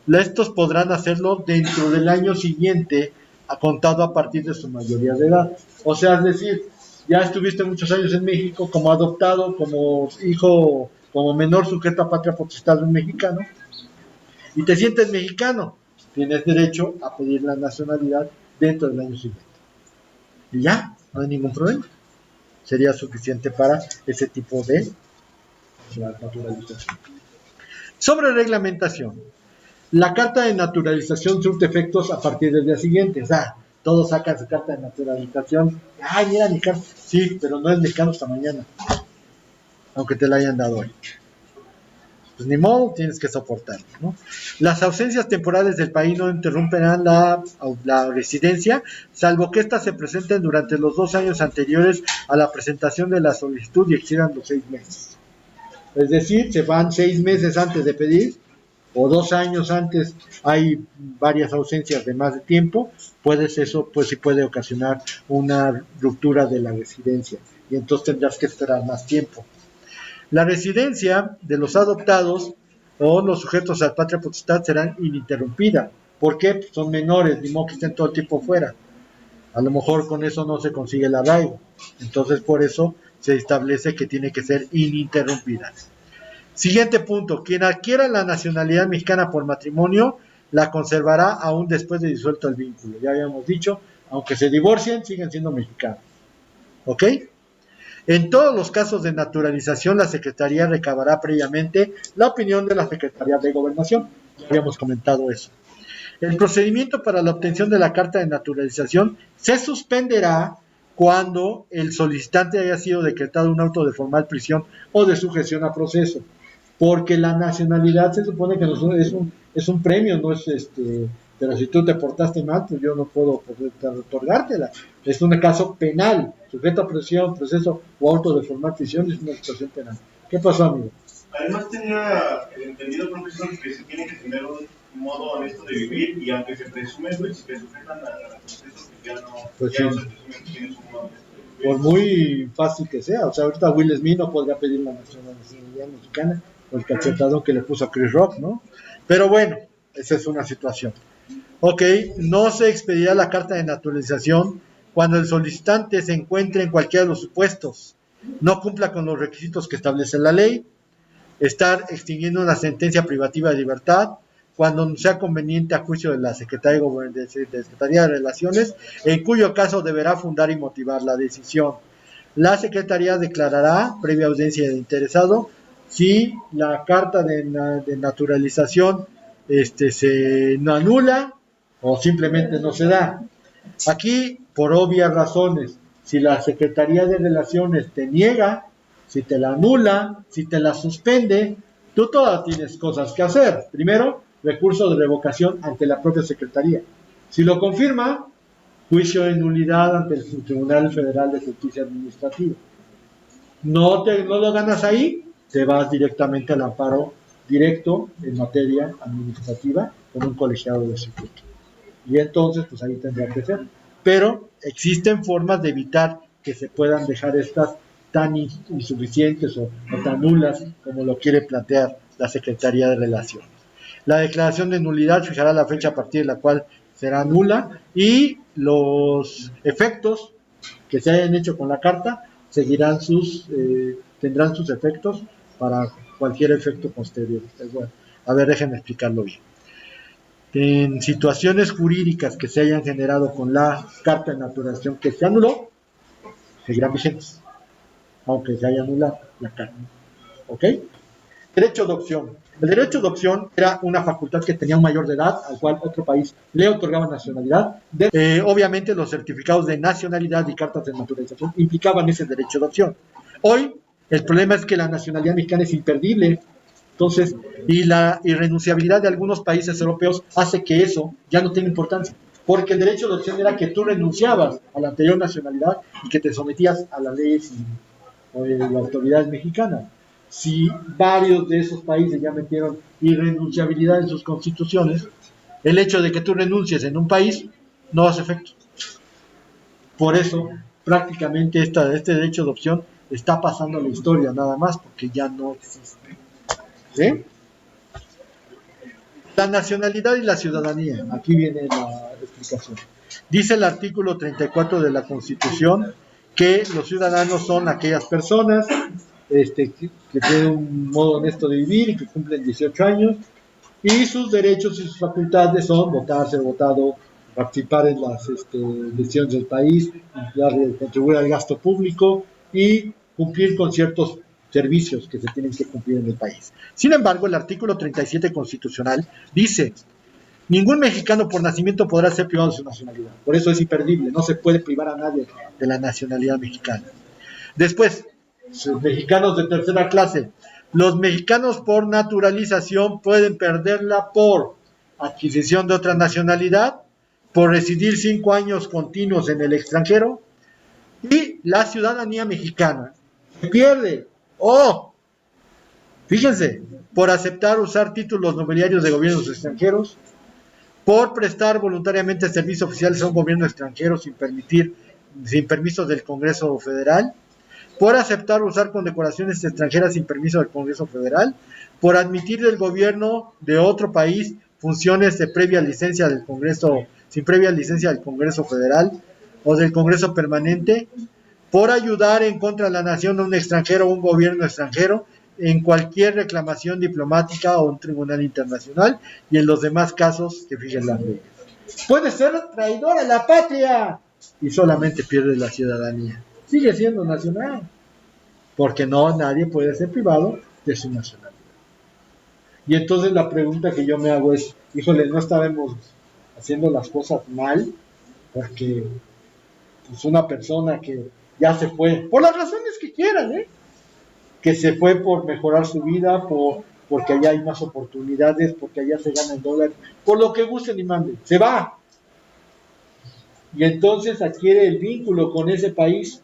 estos podrán hacerlo dentro del año siguiente, contado a partir de su mayoría de edad. O sea, es decir, ya estuviste muchos años en México como adoptado, como hijo, como menor sujeto a patria potestad de un mexicano, y te sientes mexicano, tienes derecho a pedir la nacionalidad dentro del año siguiente. Y ya, no hay ningún problema. Sería suficiente para ese tipo de naturalización. Sobre reglamentación. La carta de naturalización surte efectos a partir del día siguiente. O sea, todos sacan su carta de naturalización. Ay, mira mi carta. Sí, pero no es mexicano hasta mañana. Aunque te la hayan dado hoy. Pues ni modo, tienes que soportarlo, ¿no? Las ausencias temporales del país no interrumperán la residencia, salvo que éstas se presenten durante los 2 años anteriores a la presentación de la solicitud y excedan los 6 meses. Es decir, se van 6 meses antes de pedir, o 2 años antes hay varias ausencias de más de tiempo, eso pues sí puede ocasionar una ruptura de la residencia y entonces tendrás que esperar más tiempo. La residencia de los adoptados o los sujetos a patria potestad serán ininterrumpida. ¿Por qué? Pues son menores, ni modo que estén todo el tiempo fuera. A lo mejor con eso no se consigue el arraigo. Entonces por eso se establece que tiene que ser ininterrumpida. Siguiente punto, quien adquiera la nacionalidad mexicana por matrimonio, la conservará aún después de disuelto el vínculo. Ya habíamos dicho, aunque se divorcien, siguen siendo mexicanos. ¿Ok? En todos los casos de naturalización, la Secretaría recabará previamente la opinión de la Secretaría de Gobernación. Ya habíamos comentado eso. El procedimiento para la obtención de la carta de naturalización se suspenderá cuando el solicitante haya sido decretado un auto de formal prisión o de sujeción a proceso. Porque la nacionalidad se supone que es un premio, no es pero si tú te portaste mal, pues yo no puedo otorgártela. Es un caso penal, sujeto a presión, proceso o auto de formal prisión, es una situación penal. ¿Qué pasó, amigo? Además tenía entendido, profesor, que se tiene que tener un modo honesto de vivir y aunque se presume, pues si te sujetan al proceso, pues ya no, pues ya sí. no se presume que tienes un modo honesto de vivir. Por muy fácil que sea, o sea, ahorita Will Smith no podría pedir la nacionalidad mexicana, o el cachetadón que le puso a Chris Rock, ¿no? Pero bueno, esa es una situación. Ok, no se expedirá la carta de naturalización cuando el solicitante se encuentre en cualquiera de los supuestos, no cumpla con los requisitos que establece la ley, estar extinguiendo una sentencia privativa de libertad, cuando sea conveniente a juicio de la Secretaría de Relaciones, en cuyo caso deberá fundar y motivar la decisión. La Secretaría declarará, previa audiencia de interesado, si la carta de naturalización se no anula o simplemente no se da. Aquí, por obvias razones, si la Secretaría de Relaciones te niega si te la anula, si te la suspende, tú todavía tienes cosas que hacer. Primero, recurso de revocación ante la propia Secretaría. Si lo confirma, juicio de nulidad ante el Tribunal Federal de Justicia Administrativa. No lo ganas ahí, te vas directamente al amparo directo en materia administrativa con un colegiado de circuito. Y entonces, pues ahí tendrá que ser. Pero existen formas de evitar que se puedan dejar estas tan insuficientes o tan nulas como lo quiere plantear la Secretaría de Relaciones. La declaración de nulidad fijará la fecha a partir de la cual será nula y los efectos que se hayan hecho con la carta tendrán sus efectos para cualquier efecto posterior. Bueno, a ver, déjenme explicarlo bien. En situaciones jurídicas que se hayan generado con la carta de naturación que se anuló, seguirán vigentes, aunque se haya anulado la carta. ¿Ok? Derecho de opción. El derecho de opción era una facultad que tenía un mayor de edad, al cual otro país le otorgaba nacionalidad. Obviamente los certificados de nacionalidad y cartas de naturalización implicaban ese derecho de opción. Hoy, el problema es que la nacionalidad mexicana es imperdible. Entonces, y la irrenunciabilidad de algunos países europeos hace que eso ya no tenga importancia. Porque el derecho de opción era que tú renunciabas a la anterior nacionalidad y que te sometías a las leyes o de las autoridades mexicanas. Si varios de esos países ya metieron irrenunciabilidad en sus constituciones, el hecho de que tú renuncies en un país no hace efecto. Por eso, prácticamente este derecho de opción está pasando a la historia nada más, porque ya no existe. ¿Sí? La nacionalidad y la ciudadanía. Aquí viene la explicación. Dice el artículo 34 de la Constitución que los ciudadanos son aquellas personas que tienen un modo honesto de vivir y que cumplen 18 años, y sus derechos y sus facultades son votar, ser votado, participar en las decisiones del país, contribuir al gasto público y cumplir con ciertos servicios que se tienen que cumplir en el país. Sin embargo, el artículo 37 constitucional dice: ningún mexicano por nacimiento podrá ser privado de su nacionalidad. Por eso es imperdible, no se puede privar a nadie de la nacionalidad mexicana. Después, mexicanos de tercera clase. Los mexicanos por naturalización pueden perderla por adquisición de otra nacionalidad, por residir 5 años continuos en el extranjero, y la ciudadanía mexicana se pierde. Fíjense, por aceptar usar títulos nobiliarios de gobiernos extranjeros, por prestar voluntariamente servicios oficiales a un gobierno extranjero sin permiso del Congreso Federal, por aceptar usar condecoraciones extranjeras sin permiso del Congreso Federal, por admitir del gobierno de otro país funciones de previa licencia del Congreso, sin previa licencia del Congreso Federal o del Congreso Permanente, por ayudar en contra de la nación a un extranjero o un gobierno extranjero en cualquier reclamación diplomática o un tribunal internacional y en los demás casos que fijen las leyes. Puede ser traidor a la patria y solamente pierde la ciudadanía. Sigue siendo nacional, porque nadie puede ser privado de su nacionalidad. Y entonces la pregunta que yo me hago es, híjole, ¿no estaremos haciendo las cosas mal? Porque pues una persona que ya se fue, por las razones que quieran, que se fue por mejorar su vida, porque allá hay más oportunidades, porque allá se gana el dólar, por lo que gusten y manden, se va. Y entonces adquiere el vínculo con ese país.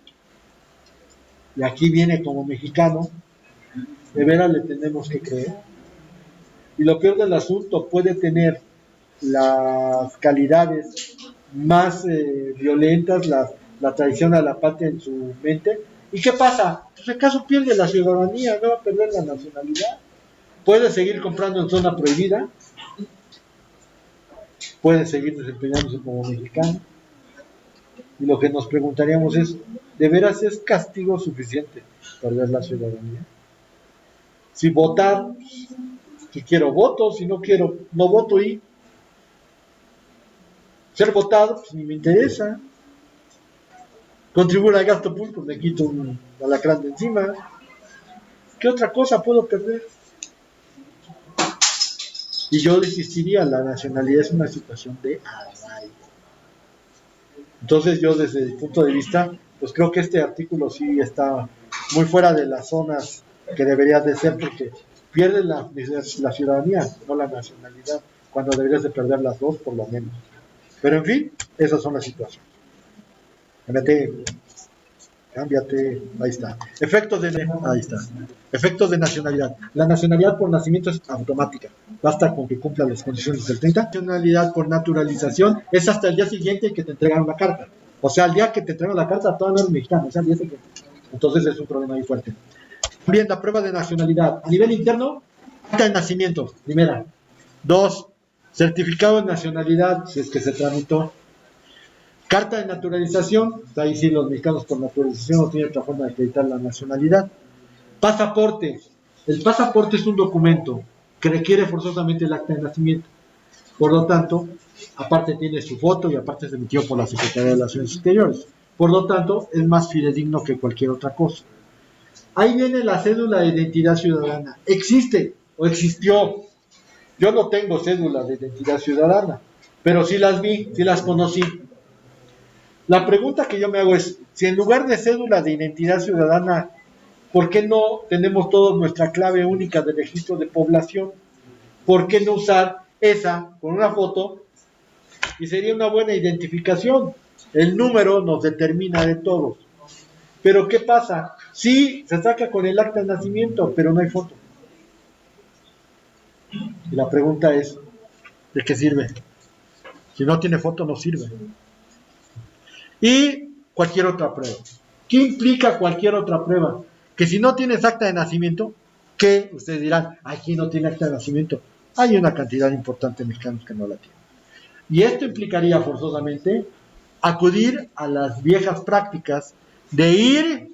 Y aquí viene como mexicano, de veras le tenemos que creer. Y lo peor del asunto, puede tener las calidades más violentas, la traición a la patria en su mente. ¿Y qué pasa? Pues acaso pierde la ciudadanía, no va a perder la nacionalidad. Puede seguir comprando en zona prohibida, puede seguir desempeñándose como mexicano. Y lo que nos preguntaríamos es, ¿de veras es castigo suficiente perder la ciudadanía? Si votar, si quiero voto, si no quiero, no voto, y ser votado, pues ni me interesa. Contribuir al gasto público, me quito un alacrán de encima. ¿Qué otra cosa puedo perder? Y yo le insistiría, la nacionalidad es una situación de arraigo. Entonces yo desde el punto de vista, pues creo que este artículo sí está muy fuera de las zonas que deberías de ser, porque pierdes la ciudadanía, no la nacionalidad, cuando deberías de perder las dos por lo menos. Pero en fin, esas son las situaciones. Cámbiate, ahí está. Ahí está. Efectos de nacionalidad. La nacionalidad por nacimiento es automática. Basta con que cumpla las condiciones del 30. Nacionalidad por naturalización es hasta el día siguiente que te entregan la carta. O sea, el día que te entregan la carta, todavía no eres mexicano. O sea, el día siguiente. Entonces es un problema ahí fuerte. También la prueba de nacionalidad. A nivel interno, acta de nacimiento, primera. 2, certificado de nacionalidad, si es que se tramitó. Carta de naturalización, ahí sí los mexicanos por naturalización no tienen otra forma de acreditar la nacionalidad. Pasaporte. El pasaporte es un documento que requiere forzosamente el acta de nacimiento. Por lo tanto, aparte tiene su foto y aparte es emitido por la Secretaría de Relaciones Exteriores. Por lo tanto, es más fidedigno que cualquier otra cosa. Ahí viene la cédula de identidad ciudadana. ¿Existe o existió? Yo no tengo cédula de identidad ciudadana, pero sí las vi, sí las conocí. La pregunta que yo me hago es, si en lugar de cédula de identidad ciudadana, ¿por qué no tenemos todos nuestra clave única de registro de población? ¿Por qué no usar esa con una foto? Y sería una buena identificación. El número nos determina de todos. Pero ¿qué pasa? Sí, se saca con el acta de nacimiento, pero no hay foto. Y la pregunta es, ¿de qué sirve? Si no tiene foto, no sirve. Y cualquier otra prueba. ¿Qué implica cualquier otra prueba? Que si no tienes acta de nacimiento, ¿qué? Ustedes dirán, aquí no tiene acta de nacimiento. Hay una cantidad importante de mexicanos que no la tienen. Y esto implicaría forzosamente acudir a las viejas prácticas de ir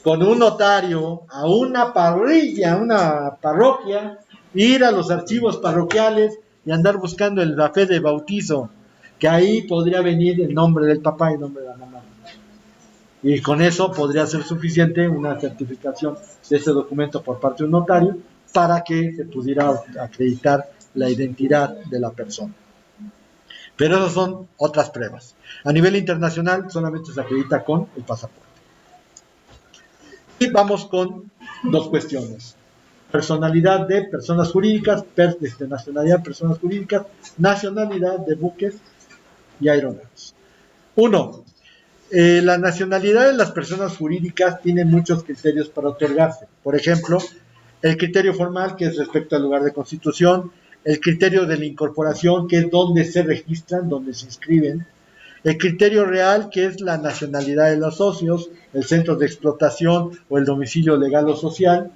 con un notario a una parrilla, a una parroquia, ir a los archivos parroquiales y andar buscando la fe de bautizo, que ahí podría venir el nombre del papá y el nombre de la mamá. Y con eso podría ser suficiente una certificación de ese documento por parte de un notario para que se pudiera acreditar la identidad de la persona. Pero esas son otras pruebas. A nivel internacional solamente se acredita con el pasaporte. Y vamos con dos cuestiones. Personalidad de personas jurídicas, nacionalidad de personas jurídicas, nacionalidad de buques y aeronaves. 1. La nacionalidad de las personas jurídicas tiene muchos criterios para otorgarse. Por ejemplo, el criterio formal, que es respecto al lugar de constitución, el criterio de la incorporación, que es donde se registran, donde se inscriben, el criterio real, que es la nacionalidad de los socios, el centro de explotación o el domicilio legal o social,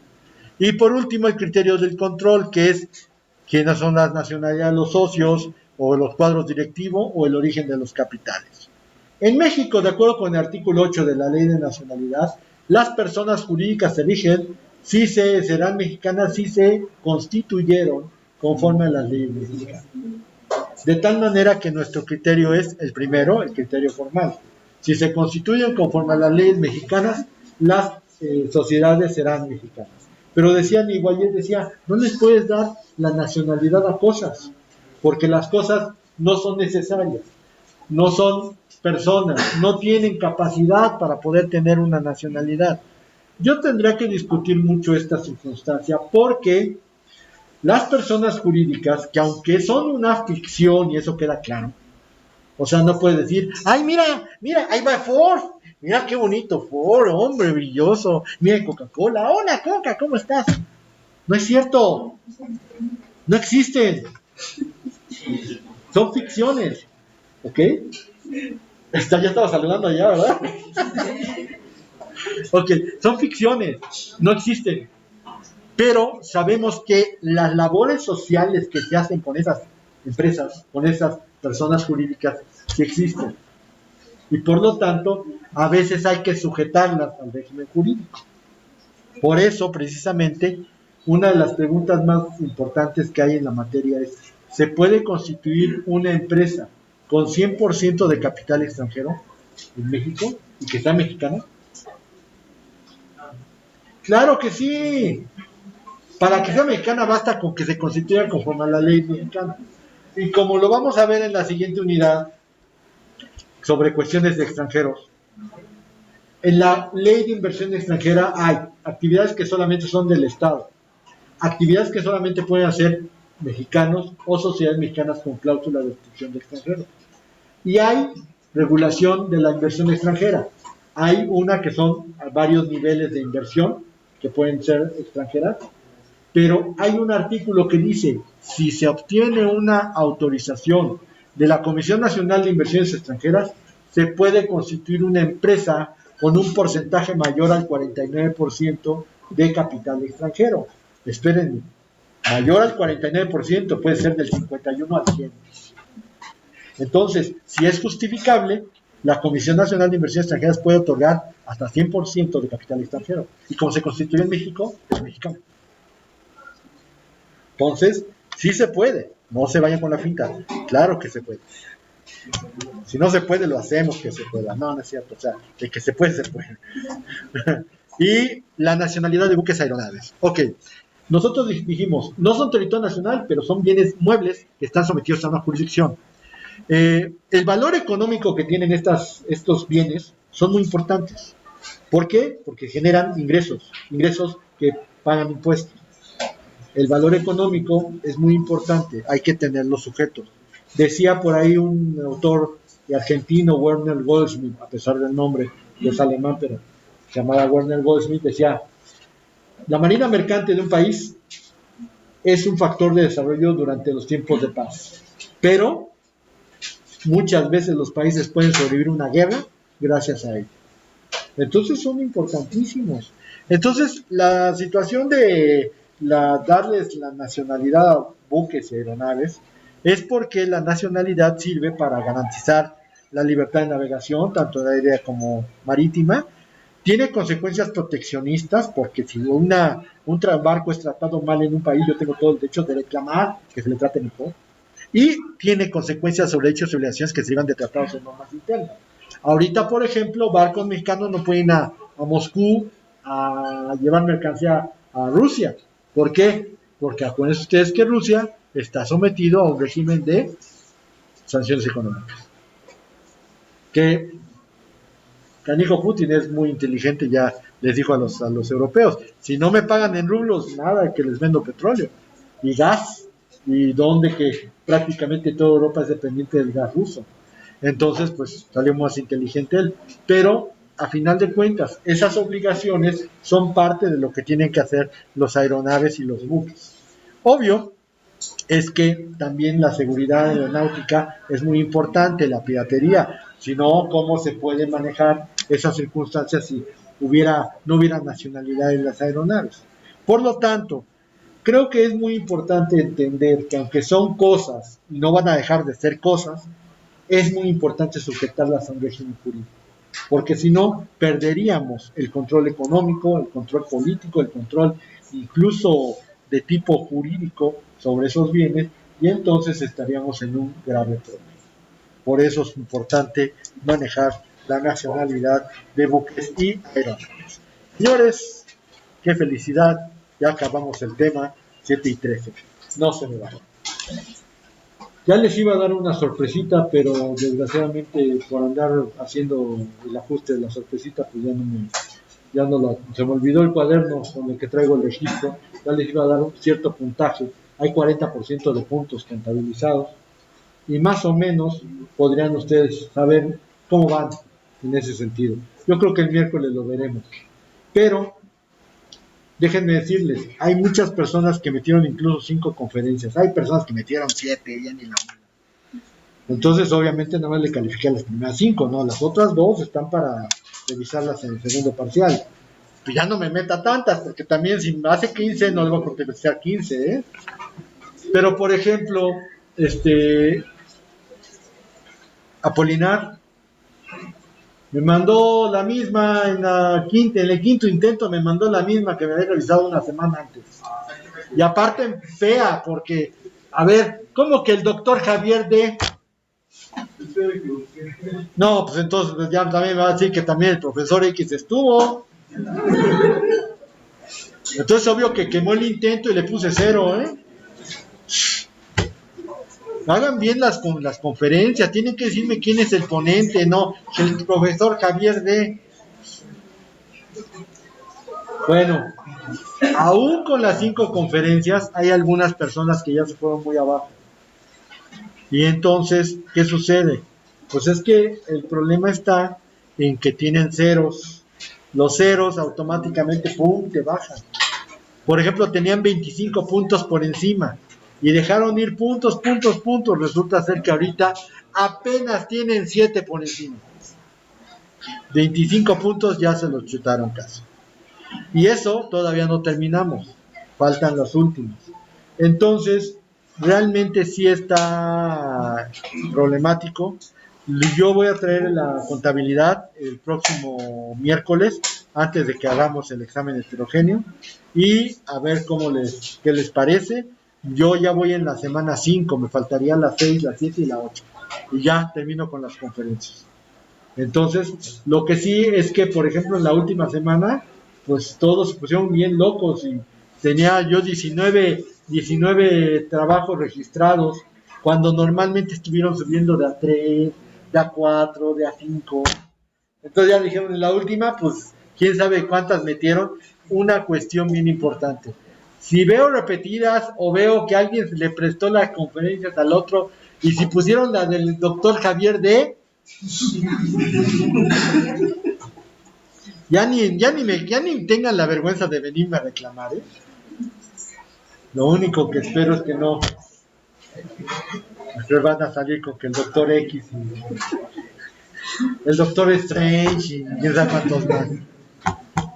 y por último el criterio del control, que es quiénes son las nacionalidades de los socios, o los cuadros directivos, o el origen de los capitales. En México, de acuerdo con el artículo 8 de la Ley de Nacionalidad, las personas jurídicas se eligen si serán mexicanas, si se constituyeron conforme a las leyes mexicanas. De tal manera que nuestro criterio es el primero, el criterio formal. Si se constituyen conforme a las leyes mexicanas, las sociedades serán mexicanas. Pero decía Iguayés, no les puedes dar la nacionalidad a cosas, porque las cosas no son necesarias, no son personas, no tienen capacidad para poder tener una nacionalidad. Yo tendría que discutir mucho esta circunstancia porque las personas jurídicas, que aunque son una ficción, y eso queda claro, o sea, no puedes decir, ay, mira, ahí va Ford, mira qué bonito Ford, hombre, brilloso, mira Coca-Cola, hola Coca, ¿cómo estás? No es cierto, no existen, son ficciones, ¿ok? Ya estaba saludando allá, ¿verdad? Ok, son ficciones, no existen. Pero sabemos que las labores sociales que se hacen con esas empresas, con esas personas jurídicas, sí existen. Y por lo tanto, a veces hay que sujetarlas al régimen jurídico. Por eso, precisamente, una de las preguntas más importantes que hay en la materia es, ¿se puede constituir una empresa con 100% de capital extranjero en México y que sea mexicana? ¡Claro que sí! Para que sea mexicana basta con que se constituya conforme a la ley mexicana. Y como lo vamos a ver en la siguiente unidad sobre cuestiones de extranjeros, En la ley de inversión extranjera hay actividades que solamente son del Estado, actividades que solamente pueden hacer mexicanos o sociedades mexicanas con cláusula de exclusión de extranjeros. Y hay regulación de la inversión extranjera. Hay una que son varios niveles de inversión que pueden ser extranjeras, pero hay un artículo que dice, si se obtiene una autorización de la Comisión Nacional de Inversiones Extranjeras, se puede constituir una empresa con un porcentaje mayor al 49% de capital extranjero. Espérenme, mayor al 49%, puede ser del 51 al 100. Entonces, si es justificable, la Comisión Nacional de Inversiones Extranjeras puede otorgar hasta 100% de capital extranjero. Y como se constituye en México, es mexicano. Entonces, sí se puede. No se vayan con la finta. Claro que se puede. Si no se puede, lo hacemos que se pueda. No, no es cierto. O sea, de que se puede, se puede. Y la nacionalidad de buques aeronaves. Ok. Nosotros dijimos, no son territorio nacional, pero son bienes muebles que están sometidos a una jurisdicción. El valor económico que tienen estos bienes son muy importantes. ¿Por qué? Porque generan ingresos que pagan impuestos. El valor económico es muy importante, hay que tenerlos sujetos. Decía por ahí un autor argentino, Werner Goldsmith, a pesar del nombre, es alemán, pero se llamaba Werner Goldsmith, decía, la marina mercante de un país es un factor de desarrollo durante los tiempos de paz, pero muchas veces los países pueden sobrevivir una guerra gracias a ello. Entonces son importantísimos. Entonces la situación de darles la nacionalidad a buques y aeronaves es porque la nacionalidad sirve para garantizar la libertad de navegación, tanto aérea como marítima. Tiene consecuencias proteccionistas, porque si un barco es tratado mal en un país, yo tengo todo el derecho de reclamar que se le trate mejor. Y tiene consecuencias sobre hechos y obligaciones que se derivan de tratados en normas internas. Ahorita, por ejemplo, barcos mexicanos no pueden ir a Moscú a llevar mercancía a Rusia. ¿Por qué? Porque acuérdense ustedes que Rusia está sometido a un régimen de sanciones económicas. Que Canijo Putin es muy inteligente, ya les dijo a los europeos, si no me pagan en rublos, nada, que les vendo petróleo y gas, y donde que prácticamente toda Europa es dependiente del gas ruso. Entonces, pues salió más inteligente él. Pero, a final de cuentas, esas obligaciones son parte de lo que tienen que hacer los aeronaves y los buques. Obvio es que también la seguridad aeronáutica es muy importante, la piratería. Si no, ¿cómo se pueden manejar esas circunstancias si no hubiera nacionalidad en las aeronaves? Por lo tanto, creo que es muy importante entender que aunque son cosas y no van a dejar de ser cosas, es muy importante sujetarlas a un régimen jurídico, porque si no, perderíamos el control económico, el control político, el control incluso de tipo jurídico sobre esos bienes, y entonces estaríamos en un grave problema. Por eso es importante manejar la nacionalidad de buques y aeronaves. Señores, qué felicidad, ya acabamos el tema, 7:13. No se me va. Ya les iba a dar una sorpresita, pero desgraciadamente por andar haciendo el ajuste de la sorpresita, pues se me olvidó el cuaderno con el que traigo el registro. Ya les iba a dar un cierto puntaje. Hay 40% de puntos contabilizados y más o menos podrían ustedes saber cómo van en ese sentido. Yo creo que el miércoles lo veremos. Pero déjenme decirles, hay muchas personas que metieron incluso 5 conferencias, hay personas que metieron 7, ya ni la una. Entonces, obviamente, nada más le califiqué a las primeras 5, ¿no? Las otras 2 están para revisarlas en el segundo parcial. Pues ya no me meta tantas, porque también si me hace 15, no le voy a contestar 15, ¿eh? Pero, por ejemplo, Apolinar me mandó la misma en el quinto intento, me mandó la misma que me había realizado una semana antes. Y aparte fea, porque, a ver, ¿cómo que el doctor Javier D? No, pues entonces pues ya también me va a decir que también el profesor X estuvo. Entonces obvio que quemó el intento y le puse 0, ¿eh? Hagan bien las conferencias, tienen que decirme quién es el ponente, no, el profesor Javier D. Bueno, aún con las 5 conferencias, hay algunas personas que ya se fueron muy abajo. Y entonces, ¿qué sucede? Pues es que el problema está en que tienen ceros. Los ceros automáticamente, ¡pum!, te bajan. Por ejemplo, tenían 25 puntos por encima y dejaron ir puntos. Resulta ser que ahorita apenas tienen 7 por encima. 25 puntos ya se los chutaron casi. Y eso todavía no terminamos. Faltan los últimos. Entonces, realmente sí está problemático. Yo voy a traer la contabilidad el próximo miércoles, antes de que hagamos el examen heterogéneo, y a ver qué les parece. Yo ya voy en la semana 5, me faltaría la 6, la 7 y la 8. Y ya termino con las conferencias. Entonces, lo que sí es que, por ejemplo, en la última semana, pues todos se pusieron bien locos y tenía yo 19 trabajos registrados, cuando normalmente estuvieron subiendo de A3, de A4, de A5. Entonces ya dijeron en la última, pues quién sabe cuántas metieron. Una cuestión bien importante: si veo repetidas o veo que alguien le prestó las conferencias al otro, y si pusieron la del doctor Javier D., ya ni tengan la vergüenza de venirme a reclamar, ¿eh? Lo único que espero es que no. Después van a salir con que el doctor X y el doctor Strange y quién sabe cuántos más.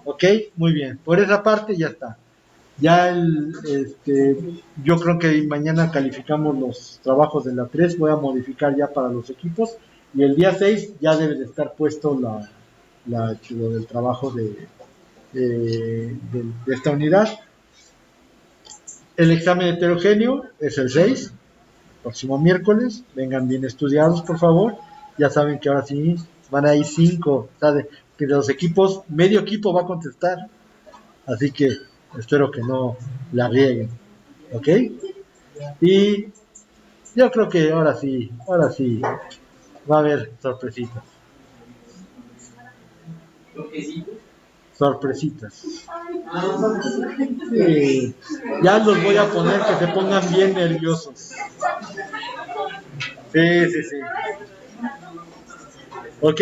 Ok, muy bien. Por esa parte ya está. Ya yo creo que mañana calificamos los trabajos de la 3. Voy a modificar ya para los equipos. Y el día 6 ya debe de estar puesto lo del trabajo de esta unidad. El examen heterogéneo es el 6, próximo miércoles. Vengan bien estudiados, por favor. Ya saben que ahora sí van a ir 5. O sea, que de los equipos, medio equipo va a contestar. Así que espero que no la rieguen. ¿Ok? Y yo creo que ahora sí va a haber sorpresitas. Sorpresitas. Sí, ya los voy a poner que se pongan bien nerviosos. Sí. ¿Ok?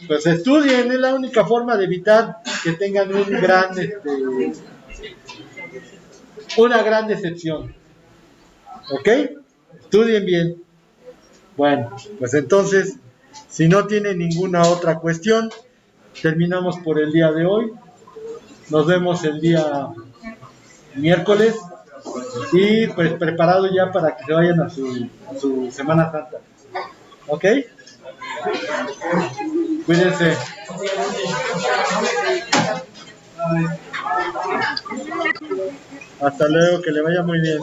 Pues estudien, es la única forma de evitar que tengan una gran decepción. ¿Ok? Estudien bien. Bueno, pues entonces, si no tienen ninguna otra cuestión, terminamos por el día de hoy. Nos vemos el día miércoles y pues preparado ya para que se vayan a su Semana Santa. ¿Ok? Cuídense. Hasta luego, que le vaya muy bien.